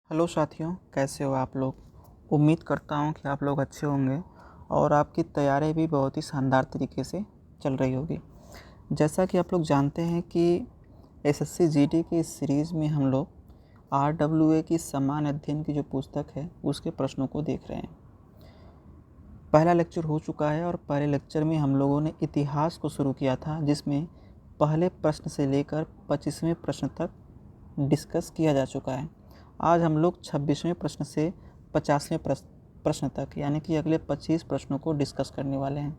Hello साथियों, कैसे हो आप लोग। उम्मीद करता हूँ कि आप लोग अच्छे होंगे और आपकी तैयारी भी बहुत ही शानदार तरीके से चल रही होगी। जैसा कि आप लोग जानते हैं कि एसएससी जीडी की इस सीरीज़ में हम लोग आरडब्ल्यूए की सामान्य अध्ययन की जो पुस्तक है उसके प्रश्नों को देख रहे हैं। पहला लेक्चर हो चुका है और पहले लेक्चर में हम लोगों ने इतिहास को शुरू किया था, जिसमें पहले प्रश्न से लेकर 25वें प्रश्न तक डिस्कस किया जा चुका है। आज हम लोग 26वें प्रश्न से 50वें प्रश्न तक यानी कि अगले 25 प्रश्नों को डिस्कस करने वाले हैं।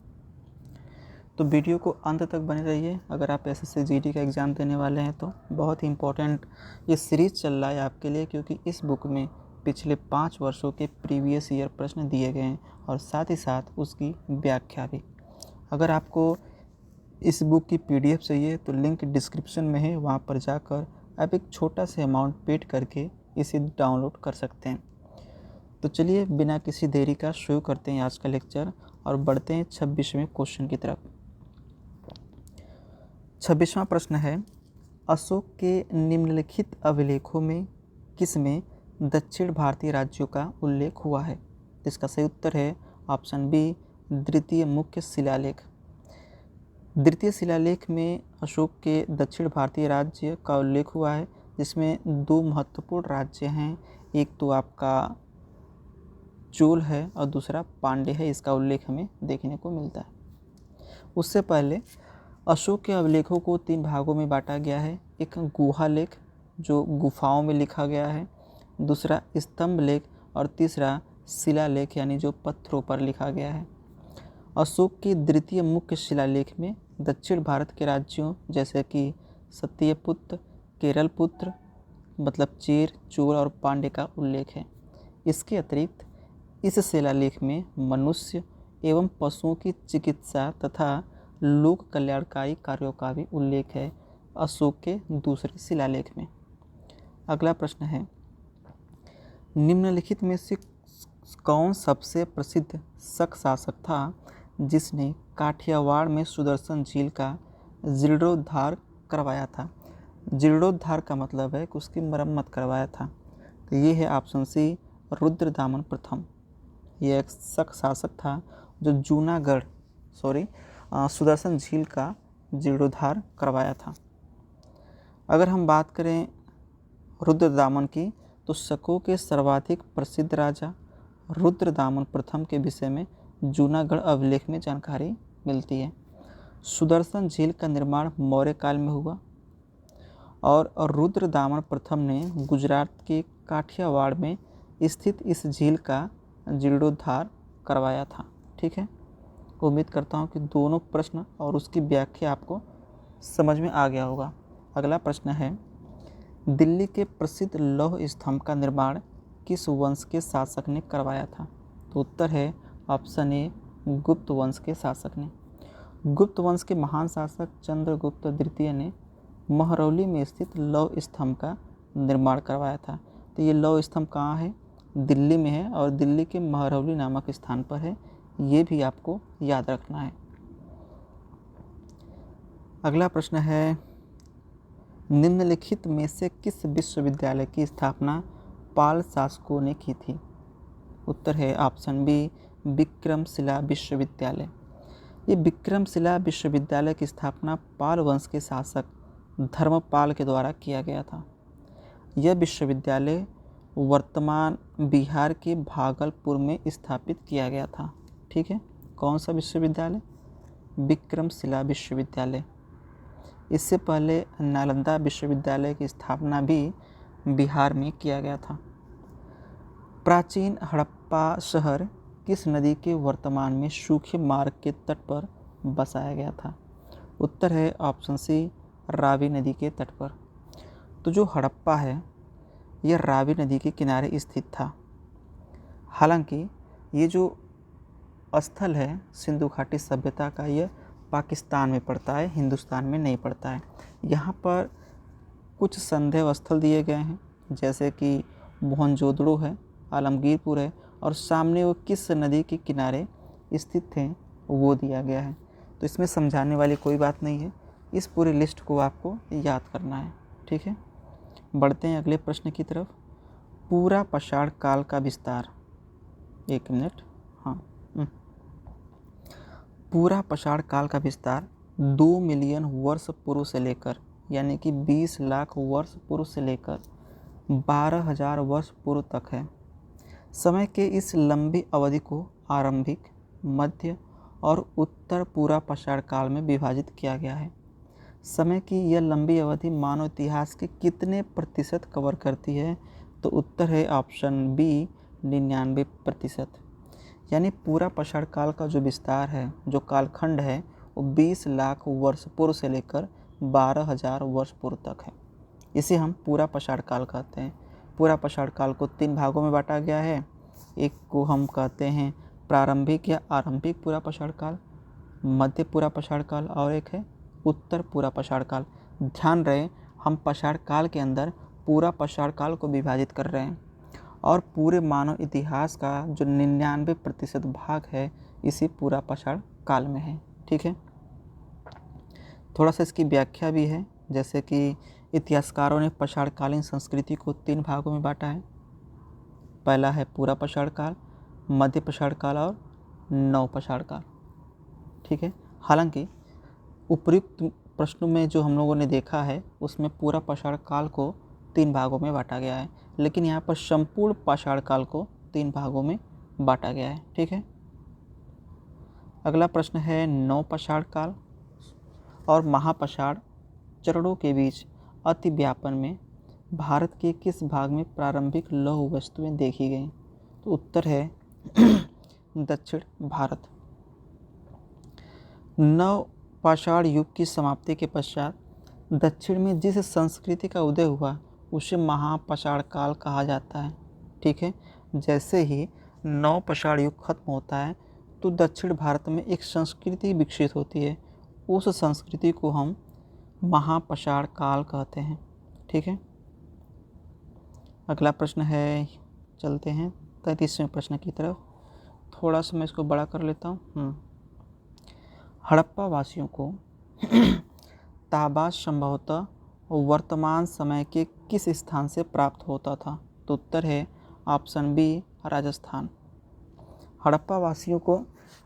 तो वीडियो को अंत तक बने रहिए। अगर आप एसएससी जीडी का एग्ज़ाम देने वाले हैं तो बहुत ही इम्पोर्टेंट ये सीरीज़ चल रहा है आपके लिए, क्योंकि इस बुक में पिछले 5 वर्षों के प्रीवियस ईयर प्रश्न दिए गए हैं और साथ ही साथ उसकी व्याख्या भी। अगर आपको इस बुक की पीडीएफ चाहिए तो लिंक डिस्क्रिप्शन में है, वहाँ पर जाकर आप एक छोटा सा अमाउंट पेड करके इसे डाउनलोड कर सकते हैं। तो चलिए बिना किसी देरी का शुरू करते हैं आज का लेक्चर और बढ़ते हैं 26वें क्वेश्चन की तरफ। 26वां प्रश्न है, अशोक के निम्नलिखित अभिलेखों में किसमें दक्षिण भारतीय राज्यों का उल्लेख हुआ है। इसका सही उत्तर है ऑप्शन बी, द्वितीय मुख्य शिलालेख। द्वितीय शिलालेख में अशोक के दक्षिण भारतीय राज्य का उल्लेख हुआ है, जिसमें दो महत्वपूर्ण राज्य हैं, एक तो आपका चोल है और दूसरा पांड्य है। इसका उल्लेख हमें देखने को मिलता है। उससे पहले अशोक के अभिलेखों को 3 भागों में बांटा गया है। एक गुहा लेख जो गुफाओं में लिखा गया है, दूसरा स्तंभ लेख और तीसरा शिलालेख यानी जो पत्थरों पर लिखा गया है। अशोक के द्वितीय मुख्य शिलालेख में दक्षिण भारत के राज्यों जैसे कि सत्यपुत्र, केरलपुत्र मतलब चेर, चोल और पांड्य का उल्लेख है। इसके अतिरिक्त इस शिलालेख में मनुष्य एवं पशुओं की चिकित्सा तथा लोक कल्याणकारी कार्यों का भी उल्लेख है अशोक के दूसरे शिलालेख में। अगला प्रश्न है, निम्नलिखित में से कौन सबसे प्रसिद्ध शक शासक था जिसने काठियावाड़ में सुदर्शन झील का जीर्णोद्धार करवाया था। जीर्णोद्धार का मतलब है कि उसकी मरम्मत करवाया था। तो ये है ऑप्शन सी, रुद्रदामन प्रथम। यह एक शक शासक था जो सुदर्शन झील का जीर्णोद्धार करवाया था। अगर हम बात करें रुद्रदामन की, तो शकों के सर्वाधिक प्रसिद्ध राजा रुद्रदामन प्रथम के विषय में जूनागढ़ अभिलेख में जानकारी मिलती है। सुदर्शन झील का निर्माण मौर्य काल में हुआ और रुद्रदामन प्रथम ने गुजरात के काठियावाड़ में स्थित इस झील का जीर्णोद्धार करवाया था। ठीक है, उम्मीद करता हूँ कि दोनों प्रश्न और उसकी व्याख्या आपको समझ में आ गया होगा। अगला प्रश्न है, दिल्ली के प्रसिद्ध लौह स्तंभ का निर्माण किस वंश के शासक ने करवाया था। तो उत्तर है ऑप्शन ए, गुप्त वंश के शासक ने। गुप्त वंश के महान शासक चंद्रगुप्त द्वितीय ने महरौली में स्थित लौह स्तंभ का निर्माण करवाया था। तो ये लौह स्तंभ कहाँ है, दिल्ली में है और दिल्ली के महरौली नामक स्थान पर है। ये भी आपको याद रखना है। अगला प्रश्न है, निम्नलिखित में से किस विश्वविद्यालय की स्थापना पाल शासकों ने की थी। उत्तर है ऑप्शन बी, विक्रमशिला विश्वविद्यालय। ये विक्रमशिला विश्वविद्यालय की स्थापना पाल वंश के शासक धर्मपाल के द्वारा किया गया था। यह विश्वविद्यालय वर्तमान बिहार के भागलपुर में स्थापित किया गया था। ठीक है, कौन सा विश्वविद्यालय, विक्रमशिला विश्वविद्यालय। इससे पहले नालंदा विश्वविद्यालय की स्थापना भी बिहार में किया गया था। प्राचीन हड़प्पा शहर किस नदी के वर्तमान में सूखे मार्ग के तट पर बसाया गया था। उत्तर है ऑप्शन सी, रावी नदी के तट पर। तो जो हड़प्पा है यह रावी नदी के किनारे स्थित था। हालांकि ये जो स्थल है सिंधु घाटी सभ्यता का, यह पाकिस्तान में पड़ता है, हिंदुस्तान में नहीं पड़ता है। यहाँ पर कुछ संदेह स्थल दिए गए हैं, जैसे कि मोहनजोदड़ो है, आलमगीरपुर है और सामने वो किस नदी के किनारे स्थित थे वो दिया गया है। तो इसमें समझाने वाली कोई बात नहीं है, इस पूरी लिस्ट को आपको याद करना है। ठीक है, बढ़ते हैं अगले प्रश्न की तरफ। पूरा पाषाण काल का विस्तार, 1 मिनट, हाँ, पूरा पाषाण काल का विस्तार 2 मिलियन वर्ष पूर्व से लेकर, यानी कि 20 लाख वर्ष पूर्व से लेकर 12,000 वर्ष पूर्व तक है। समय के इस लंबी अवधि को आरंभिक, मध्य और उत्तर पूरा पाषाण काल में विभाजित किया गया है। समय की यह लंबी अवधि मानव इतिहास के कितने प्रतिशत कवर करती है? तो उत्तर है ऑप्शन बी, 99%। यानी पूरा पाषाण काल का जो विस्तार है, जो कालखंड है, वो 20 लाख वर्ष पूर्व से लेकर 12,000 वर्ष पूर्व तक है। इसे हम पूरा पाषाण काल कहते हैं। पूरा पाषाण काल को 3 भागों में बांटा गया है। एक को हम कहते हैं प्रारंभिक या आरंभिक पूरा पाषाण काल, मध्य पूरा पाषाण काल, और एक है उत्तर पूरा पाषाण काल। ध्यान रहे, हम पाषाण काल के अंदर पूरा पाषाण काल को विभाजित कर रहे हैं और पूरे मानव इतिहास का जो 99% भाग है इसी पूरा पाषाण काल में है। ठीक है, थोड़ा सा इसकी व्याख्या भी है, जैसे कि इतिहासकारों ने पाषाणकालीन संस्कृति को 3 भागों में बांटा है। पहला है पूरा पाषाण काल, मध्य पाषाण काल और नव पाषाण काल। ठीक है, हालांकि उपयुक्त प्रश्नों में जो हम लोगों ने देखा है उसमें पूरा पाषाण काल को 3 भागों में बांटा गया है, लेकिन यहाँ पर संपूर्ण पाषाण काल को 3 भागों में बांटा गया है। ठीक है, अगला प्रश्न है नव पाषाण काल और महापाषाण चरणों के बीच अति व्यापन में भारत के किस भाग में प्रारंभिक लौह वस्तुएं देखी गईं? तो उत्तर है दक्षिण भारत। नव पाषाण युग की समाप्ति के पश्चात दक्षिण में जिस संस्कृति का उदय हुआ उसे महापाषाण काल कहा जाता है। ठीक है, जैसे ही नव पाषाण युग खत्म होता है तो दक्षिण भारत में एक संस्कृति विकसित होती है, उस संस्कृति को हम महापाषाण काल कहते हैं। ठीक है, अगला प्रश्न है, चलते हैं 33वें प्रश्न की तरफ। थोड़ा सा मैं इसको बड़ा कर लेता हूँ। हड़प्पा वासियों को तांबा संभवतः वर्तमान समय के किस स्थान से प्राप्त होता था? तो उत्तर है ऑप्शन बी, राजस्थान। हड़प्पा वासियों को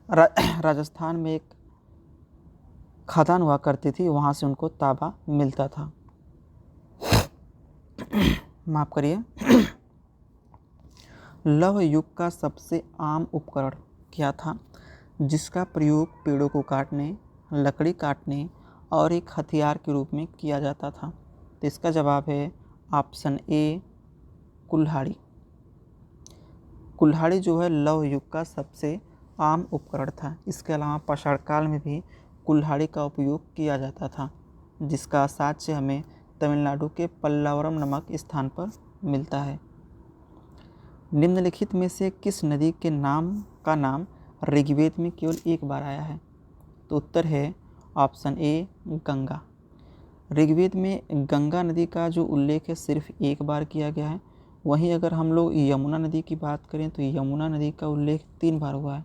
राजस्थान में एक खदान हुआ करती थी, वहाँ से उनको तांबा मिलता था। माफ करिए। लौह युग का सबसे आम उपकरण क्या था जिसका प्रयोग पेड़ों को काटने, लकड़ी काटने और एक हथियार के रूप में किया जाता था? तो इसका जवाब है ऑप्शन ए, कुल्हाड़ी। कुल्हाड़ी जो है लौह युग का सबसे आम उपकरण था। इसके अलावा पाषाण काल में भी कुल्हाड़ी का उपयोग किया जाता था, जिसका साक्ष्य हमें तमिलनाडु के पल्लावरम नामक स्थान पर मिलता है। निम्नलिखित में से किस नदी के नाम का नाम ऋग्वेद में केवल एक बार आया है? तो उत्तर है ऑप्शन ए, गंगा। ऋग्वेद में गंगा नदी का जो उल्लेख है सिर्फ एक बार किया गया है। वहीं अगर हम लोग यमुना नदी की बात करें तो यमुना नदी का उल्लेख 3 बार हुआ है।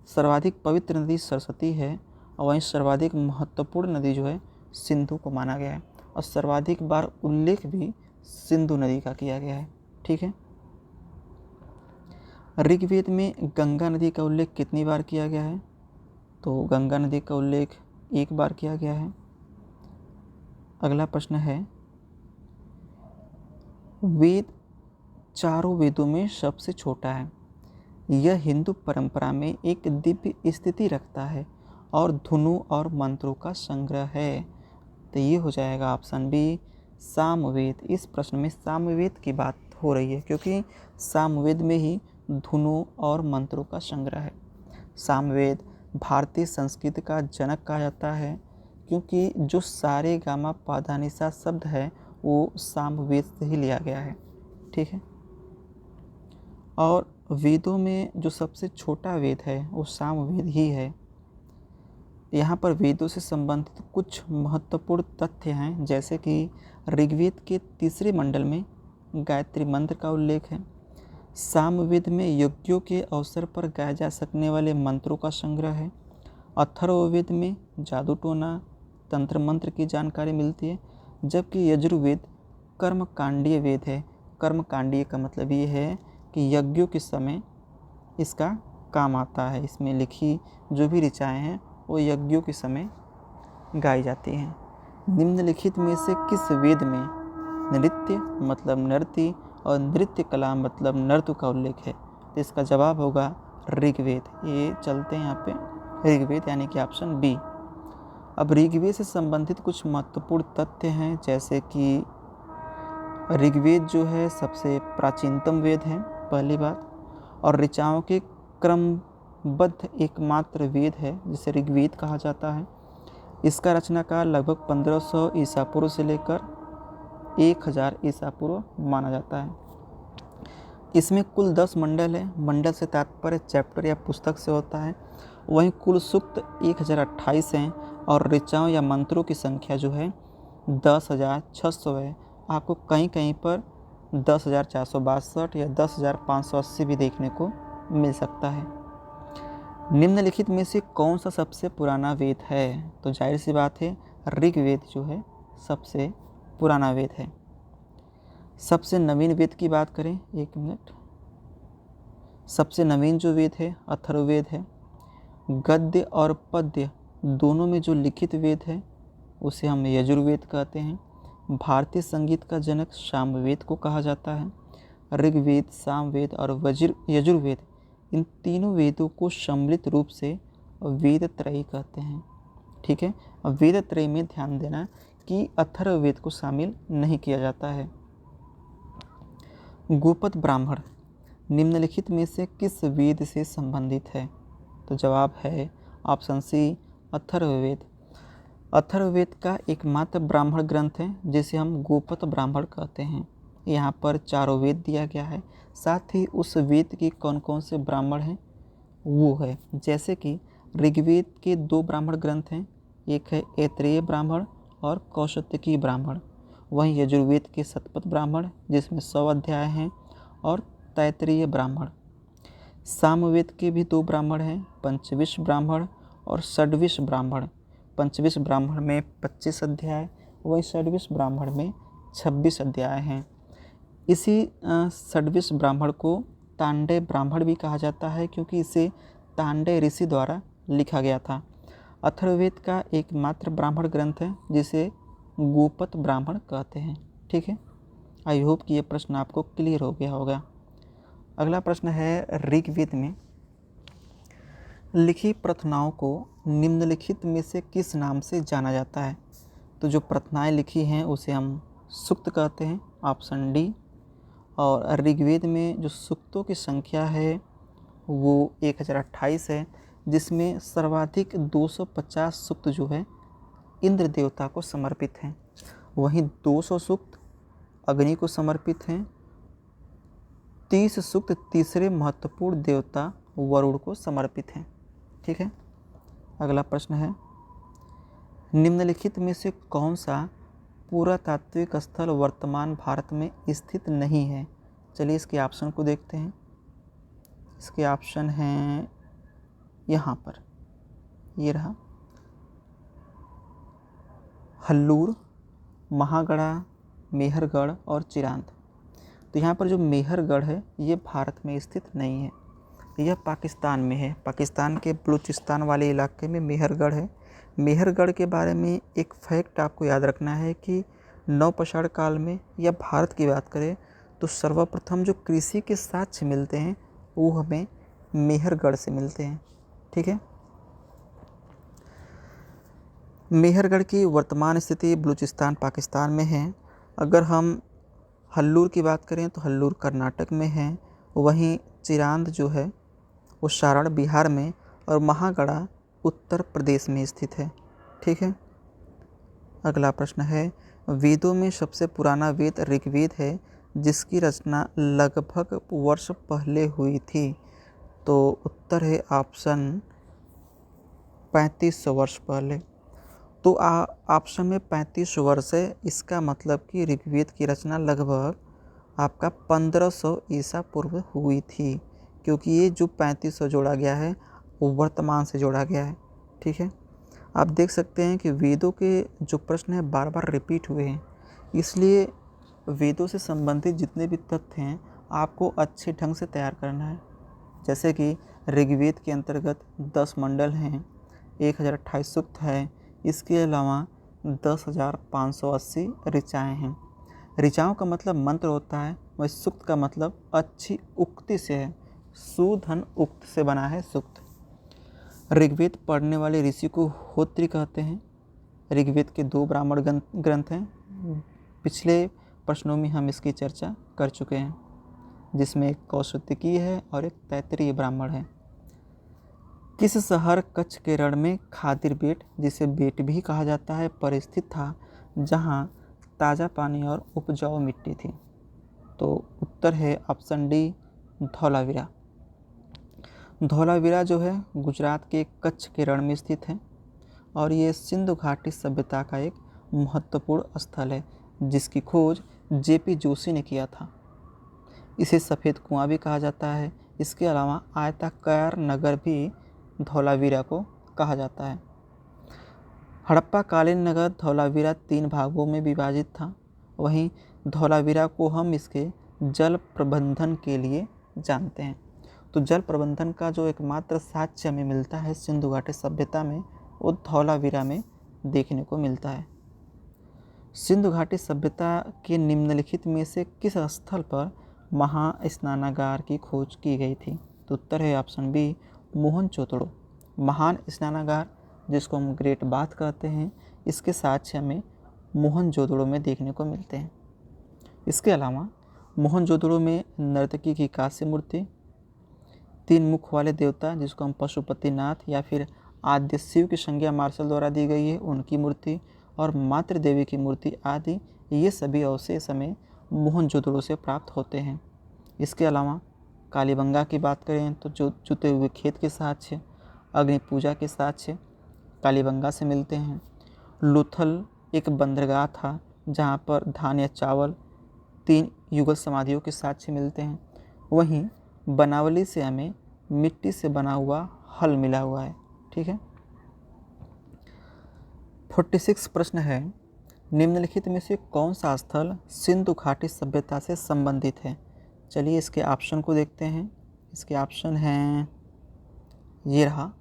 सर्वाधिक पवित्र नदी सरस्वती है और वहीं सर्वाधिक महत्वपूर्ण नदी जो है सिंधु को माना गया है, और सर्वाधिक बार उल्लेख भी सिंधु नदी का किया गया है। ठीक है, ऋग्वेद में गंगा नदी का उल्लेख कितनी बार किया गया है? तो गंगा नदी का उल्लेख 1 बार किया गया है। अगला प्रश्न है, वेद चारों वेदों में सबसे छोटा है, यह हिंदू परंपरा में एक दिव्य स्थिति रखता है और धुनों और मंत्रों का संग्रह है। तो ये हो जाएगा ऑप्शन बी, सामवेद। इस प्रश्न में सामवेद की बात हो रही है क्योंकि सामवेद में ही धुनों और मंत्रों का संग्रह है। सामवेद भारतीय संस्कृत का जनक कहा जाता है क्योंकि जो सारे गामा पाधानिसा शब्द है वो सामवेद से ही लिया गया है। ठीक है, और वेदों में जो सबसे छोटा वेद है वो सामवेद ही है। यहाँ पर वेदों से संबंधित कुछ महत्वपूर्ण तथ्य हैं, जैसे कि ऋग्वेद के 3 मंडल में गायत्री मंत्र का उल्लेख है। सामवेद में यज्ञों के अवसर पर गाए जा सकने वाले मंत्रों का संग्रह है। अथर्ववेद में जादू टोना, तंत्र मंत्र की जानकारी मिलती है, जबकि यजुर्वेद कर्मकांडीय वेद है। कर्मकांडीय का मतलब ये है कि यज्ञों के समय इसका काम आता है। इसमें लिखी जो भी ऋचाएँ हैं वो यज्ञों के समय गाई जाती हैं। निम्नलिखित में से किस वेद में नृत्य मतलब नर्ती और नृत्य कला मतलब नर्तु का उल्लेख है? तो इसका जवाब होगा ऋग्वेद। ये चलते हैं यहाँ पे ऋग्वेद यानी कि ऑप्शन बी। अब ऋग्वेद से संबंधित कुछ महत्वपूर्ण तथ्य हैं, जैसे कि ऋग्वेद जो है सबसे प्राचीनतम वेद है, पहली बात, और ऋचाओं के क्रमबद्ध एकमात्र वेद है जिसे ऋग्वेद कहा जाता है। इसका रचना काल लगभग 1500 ईसा पूर्व से लेकर 1000 ईसा पूर्व माना जाता है। इसमें कुल 10 मंडल है। मंडल से तात्पर्य चैप्टर या पुस्तक से होता है। वहीं कुल सूक्त 1028 हैं और ऋचाओं या मंत्रों की संख्या जो है 10,600 है। आपको कहीं कहीं पर 10,462 या 10,580 भी देखने को मिल सकता है। निम्नलिखित में से कौन सा सबसे पुराना वेद है? तो जाहिर सी बात है ऋग्वेद जो है सबसे पुराना वेद है। सबसे नवीन वेद की बात करें, एक मिनट, सबसे नवीन जो वेद है अथर्ववेद है। गद्य और पद्य दोनों में जो लिखित वेद है उसे हम यजुर्वेद कहते हैं। भारतीय संगीत का जनक सामवेद को कहा जाता है। ऋग्वेद, सामवेद और यजुर्वेद, इन तीनों वेदों को सम्मिलित रूप से वेद त्रयी कहते हैं। ठीक है, अब वेद त्रयी में ध्यान देना कि अथर्ववेद को शामिल नहीं किया जाता है। गोपद ब्राह्मण निम्नलिखित में से किस वेद से संबंधित है? तो जवाब है ऑप्शन सी, अथर्ववेद। अथर्ववेद का एकमात्र ब्राह्मण ग्रंथ है जिसे हम गोपद ब्राह्मण कहते हैं। यहाँ पर चारों वेद दिया गया है, साथ ही उस वेद के कौन कौन से ब्राह्मण हैं वो है, जैसे कि ऋग्वेद के 2 ब्राह्मण ग्रंथ हैं, एक है ऐत्रेय ब्राह्मण और कौशतकी ब्राह्मण। वहीं यजुर्वेद के शतपथ ब्राह्मण जिसमें 100 अध्याय हैं और तैत्तिरीय ब्राह्मण। सामवेद के भी 2 ब्राह्मण हैं, पंचविश ब्राह्मण और षड्विश ब्राह्मण। पंचविश ब्राह्मण में 25 अध्याय, वहीं षड्विश ब्राह्मण में 26 अध्याय हैं। इसी षड्विश ब्राह्मण को तांडेय ब्राह्मण भी कहा जाता है क्योंकि इसे तांडेय ऋषि द्वारा लिखा गया था। अथर्ववेद का एकमात्र ब्राह्मण ग्रंथ है जिसे गोपद ब्राह्मण कहते हैं। ठीक है, आई होप कि ये प्रश्न आपको क्लियर हो गया होगा। अगला प्रश्न है, ऋग्वेद में लिखी प्रार्थनाओं को निम्नलिखित में से किस नाम से जाना जाता है? तो जो प्रार्थनाएं लिखी हैं उसे हम सूक्त कहते हैं, ऑप्शन डी। और ऋग्वेद में जो सूक्तों की संख्या है वो 1028 है, जिसमें सर्वाधिक 250 सूक्त जो है इंद्र देवता को समर्पित हैं। वहीं 200 सूक्त अग्नि को समर्पित हैं। 30 सूक्त तीसरे महत्वपूर्ण देवता वरुण को समर्पित हैं। ठीक है, अगला प्रश्न है, निम्नलिखित में से कौन सा पुरातात्विक स्थल वर्तमान भारत में स्थित नहीं है? चलिए इसके ऑप्शन को देखते हैं। इसके ऑप्शन हैं यहाँ पर, ये रहा, हल्लूर, महागढ़ा, मेहरगढ़ और चिरांद। तो यहाँ पर जो मेहरगढ़ है ये भारत में स्थित नहीं है, यह पाकिस्तान में है। पाकिस्तान के बलूचिस्तान वाले इलाके में मेहरगढ़ है। मेहरगढ़ के बारे में एक फैक्ट आपको याद रखना है कि नवपाषाण काल में या भारत की बात करें तो सर्वप्रथम जो कृषि के साक्ष्य मिलते हैं वो हमें मेहरगढ़ से मिलते हैं। ठीक है, मेहरगढ़ की वर्तमान स्थिति बलूचिस्तान पाकिस्तान में है। अगर हम हल्लूर की बात करें तो हल्लूर कर्नाटक में है। वहीं चिरांद जो है वो सारण बिहार में और महागढ़ा उत्तर प्रदेश में स्थित है। ठीक है, अगला प्रश्न है, वेदों में सबसे पुराना वेद ऋग्वेद है जिसकी रचना लगभग वर्ष पहले हुई थी। तो उत्तर है ऑप्शन 3500 वर्ष पहले। तो ऑप्शन में 35 वर्ष है, इसका मतलब कि ऋग्वेद की रचना लगभग आपका 1500 ईसा पूर्व हुई थी, क्योंकि ये जो 3500 जोड़ा गया है वो वर्तमान से जोड़ा गया है। ठीक है, आप देख सकते हैं कि वेदों के जो प्रश्न हैं बार बार रिपीट हुए हैं, इसलिए वेदों से संबंधित जितने भी तथ्य हैं आपको अच्छे ढंग से तैयार करना है। जैसे कि ऋग्वेद के अंतर्गत 10 मंडल हैं, 1028 सूक्त है, इसके अलावा 10,580 ऋचाएँ हैं। ऋचाओं का मतलब मंत्र होता है, वह सूक्त का मतलब अच्छी उक्ति से है, सुधन उक्त से बना है सूक्त। ऋग्वेद पढ़ने वाले ऋषि को होत्री कहते हैं। ऋग्वेद के 2 ब्राह्मण ग्रंथ हैं। पिछले प्रश्नों में हम इसकी चर्चा कर चुके हैं, जिसमें एक कौशिकी है और एक तैत्तिरीय ब्राह्मण है। किस शहर कच्छ के रण में खातिर बेट, जिसे बेट भी कहा जाता है, परिस्थित था, जहां ताज़ा पानी और उपजाऊ मिट्टी थी? तो उत्तर है ऑप्शन डी, धौलावीरा। धौलावीरा जो है गुजरात के कच्छ के रण में स्थित है और ये सिंधु घाटी सभ्यता का एक महत्वपूर्ण स्थल है, जिसकी खोज जेपी जोशी ने किया था। इसे सफ़ेद कुआं भी कहा जाता है। इसके अलावा आयताकार नगर भी धौलावीरा को कहा जाता है। हड़प्पा कालीन नगर धौलावीरा 3 भागों में विभाजित था। वहीं धौलावीरा को हम इसके जल प्रबंधन के लिए जानते हैं। तो जल प्रबंधन का जो एकमात्र साक्ष्य हमें मिलता है सिंधु घाटी सभ्यता में, वो धौलावीरा में देखने को मिलता है। सिंधु घाटी सभ्यता के निम्नलिखित में से किस स्थल पर महास्नानागार की खोज की गई थी? तो उत्तर है ऑप्शन बी, मोहनजोदड़ो। महान स्नानागार, जिसको हम ग्रेट बाथ कहते हैं, इसके साक्ष्य हमें मोहनजोदड़ो में देखने को मिलते हैं। इसके अलावा मोहनजोदड़ो में नर्तकी की कांस्य मूर्ति, 3 मुख वाले देवता जिसको हम पशुपतिनाथ या फिर आद्य शिव की संज्ञा मार्शल द्वारा दी गई है, उनकी मूर्ति और मातृ देवी की मूर्ति आदि, ये सभी अवशेष हमें मोहनजोदड़ो से प्राप्त होते हैं। इसके अलावा कालीबंगा की बात करें तो जो जुते हुए खेत के साक्ष्य, अग्नि पूजा के साक्ष्य कालीबंगा से मिलते हैं। लोथल एक बंदरगाह था जहाँ पर धान या चावल 3 युगल समाधियों के साक्ष्य मिलते हैं। वहीं बनावली से हमें मिट्टी से बना हुआ हल मिला हुआ है। ठीक है। 46 प्रश्न है, निम्नलिखित में से कौन सा स्थल सिंधु घाटी सभ्यता से संबंधित है? चलिए इसके ऑप्शन को देखते हैं। इसके ऑप्शन हैं, ये रहा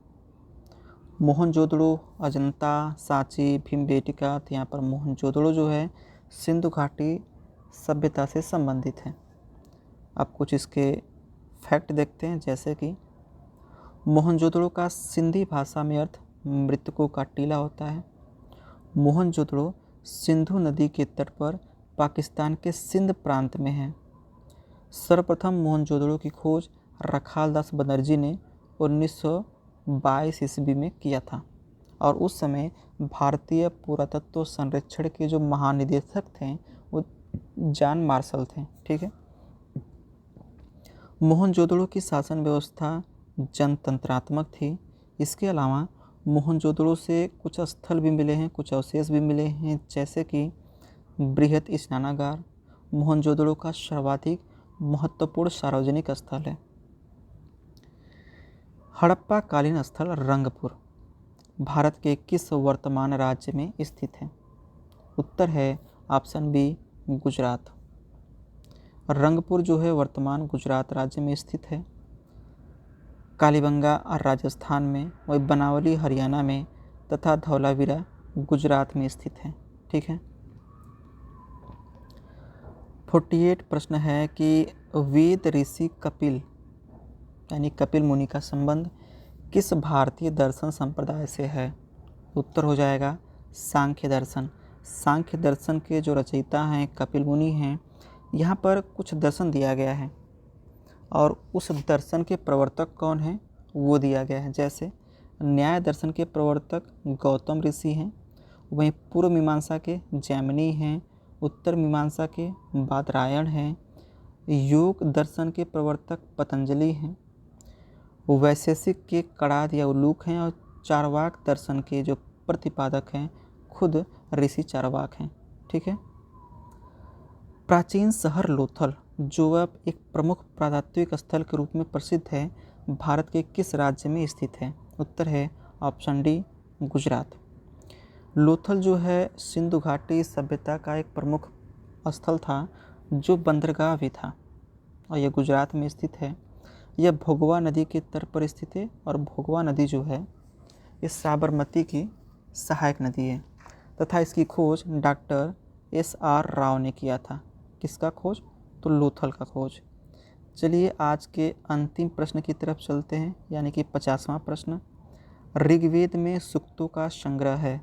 मोहनजोदड़ो, अजंता, सांची, भीमबेटका। तो यहाँ पर मोहनजोदड़ो जो है सिंधु घाटी सभ्यता से संबंधित है। अब कुछ इसके फैक्ट देखते हैं, जैसे कि मोहनजोदड़ो का सिंधी भाषा में अर्थ मृतकों का टीला होता है। मोहनजोदड़ो सिंधु नदी के तट पर पाकिस्तान के सिंध प्रांत में है। सर्वप्रथम मोहनजोदड़ो की खोज रखालदास बनर्जी ने 1922 ईस्वी में किया था और उस समय भारतीय पुरातत्व संरक्षण के जो महानिदेशक थे वो जॉन मार्शल थे। ठीक है। मोहनजोदड़ो की शासन व्यवस्था जनतंत्रात्मक थी। इसके अलावा मोहनजोदड़ो से कुछ स्थल भी मिले हैं, कुछ अवशेष भी मिले हैं, जैसे कि बृहत स्नानागार मोहनजोदड़ो का सर्वाधिक महत्वपूर्ण सार्वजनिक स्थल है। हड़प्पा कालीन स्थल रंगपुर भारत के किस वर्तमान राज्य में स्थित है? उत्तर है ऑप्शन बी, गुजरात। रंगपुर जो है वर्तमान गुजरात राज्य में स्थित है। कालीबंगा राजस्थान में, वही बनावली हरियाणा में तथा धौलावीरा गुजरात में स्थित है। ठीक है। 48 प्रश्न है कि वेद ऋषि कपिल यानी कपिल मुनि का संबंध किस भारतीय दर्शन संप्रदाय से है? उत्तर हो जाएगा सांख्य दर्शन। सांख्य दर्शन के जो रचयिता हैं कपिल मुनि हैं। यहाँ पर कुछ दर्शन दिया गया है और उस दर्शन के प्रवर्तक कौन हैं वो दिया गया है। जैसे न्याय दर्शन के प्रवर्तक गौतम ऋषि हैं, वहीं पूर्व मीमांसा के जैमिनी हैं, उत्तर मीमांसा के बादरायण हैं, योग दर्शन के प्रवर्तक पतंजलि हैं, वैशेषिक के कणाद या उल्लूक हैं और चारवाक दर्शन के जो प्रतिपादक हैं खुद ऋषि चारवाक हैं। ठीक है। प्राचीन शहर लोथल जो अब एक प्रमुख पुरातात्विक स्थल के रूप में प्रसिद्ध है, भारत के किस राज्य में स्थित है? उत्तर है ऑप्शन डी, गुजरात। लोथल जो है सिंधु घाटी सभ्यता का एक प्रमुख स्थल था जो बंदरगाह भी था और यह गुजरात में स्थित है। यह भोगवा नदी के तट पर स्थित है और भोगवा नदी जो है ये साबरमती की सहायक नदी है तथा इसकी खोज डॉक्टर SR राव ने किया था। किसका खोज? तो लोथल का खोज। चलिए आज के अंतिम प्रश्न की तरफ चलते हैं, यानी कि 50वां प्रश्न। ऋग्वेद में सूक्तों का संग्रह है।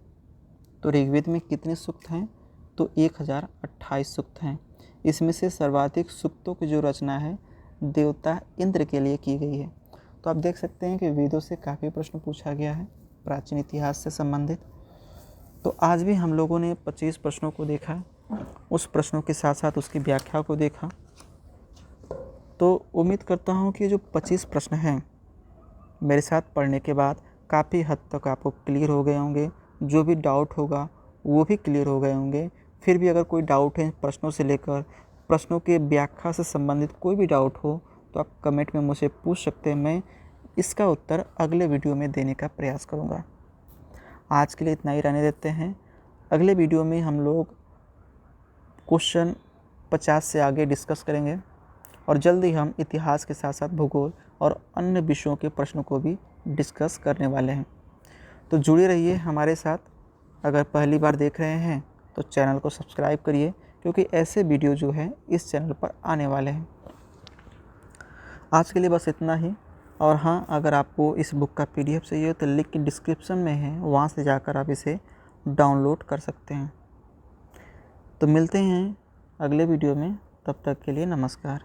तो ऋग्वेद में कितने सूक्त हैं? तो 1028 सूक्त हैं। इसमें से सर्वाधिक सूक्तों की जो रचना है देवता इंद्र के लिए की गई है। तो आप देख सकते हैं कि वेदों से काफ़ी प्रश्न पूछा गया है प्राचीन इतिहास से संबंधित। तो आज भी हम लोगों ने 25 प्रश्नों को देखा, उस प्रश्नों के साथ साथ उसकी व्याख्या को देखा। तो उम्मीद करता हूँ कि जो 25 प्रश्न हैं मेरे साथ पढ़ने के बाद काफ़ी हद तक आपको क्लियर हो गए होंगे। जो भी डाउट होगा वो भी क्लियर हो गए होंगे। फिर भी अगर कोई डाउट है प्रश्नों से लेकर प्रश्नों के व्याख्या से संबंधित कोई भी डाउट हो तो आप कमेंट में मुझसे पूछ सकते हैं। मैं इसका उत्तर अगले वीडियो में देने का प्रयास करूँगा। आज के लिए इतना ही रहने देते हैं। अगले वीडियो में हम लोग क्वेश्चन 50 से आगे डिस्कस करेंगे और जल्द ही हम इतिहास के साथ साथ भूगोल और अन्य विषयों के प्रश्नों को भी डिस्कस करने वाले हैं। तो जुड़े रहिए हमारे साथ। अगर पहली बार देख रहे हैं तो चैनल को सब्सक्राइब करिए, क्योंकि ऐसे वीडियो जो है इस चैनल पर आने वाले हैं। आज के लिए बस इतना ही। और हाँ, अगर आपको इस बुक का PDF चाहिए तो लिंक डिस्क्रिप्शन में है, वहाँ से जाकर आप इसे डाउनलोड कर सकते हैं। तो मिलते हैं अगले वीडियो में, तब तक के लिए नमस्कार।